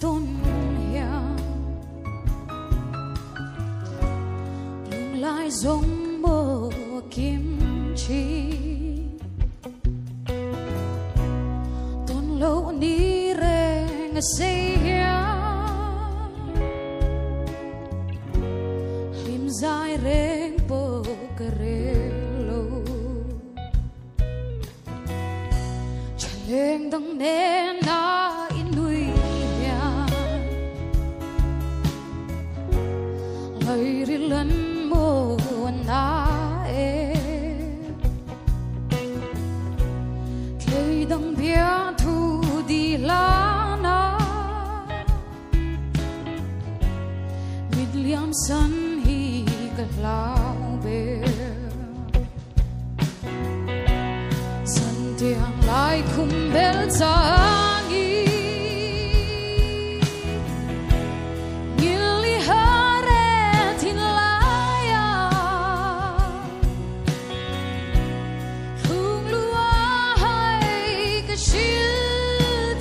tôn hiang lung lai giống mơ kim chi tôn lâu ni re nga say lim dài reng po karelo chaleng dang ne na inui ya ngày lần mô na e cây dang bia thu đi la na William san hi ka lao be san tiang lai khum bel changi ngili hare thin laya khung lua hai ka shil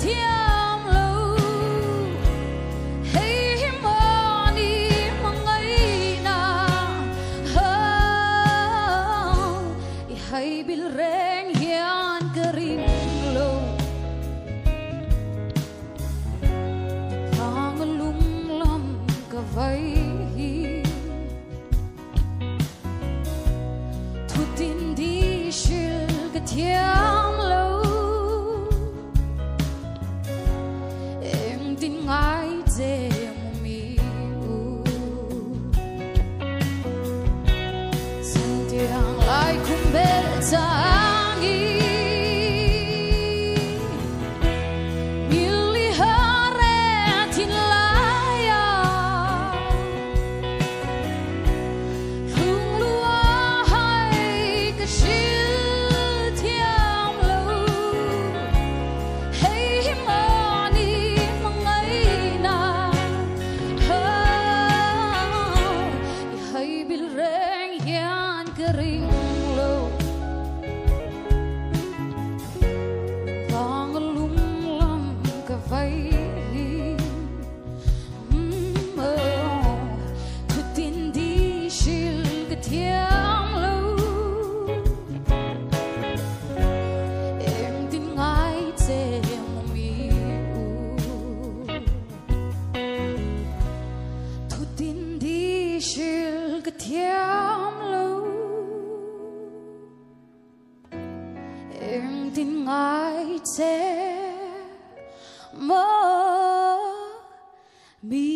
thiam lo hey himani hmangaihna i hai bil reng hian ka ring lo vangalung lam ka vai hi thutin di shil ka thiam lo em tin ngai je mi u san tiang lai khum bel changi ngili hare thin laya khung lua hai ka shil thiam lo hey himani hmangaihna i hai bil reng hian ka ring lo vangalung lam ka vai thutin di shil ka thiam lo em tin ngai che mi u thutin di shil ka thiam lo em tin ngai che mi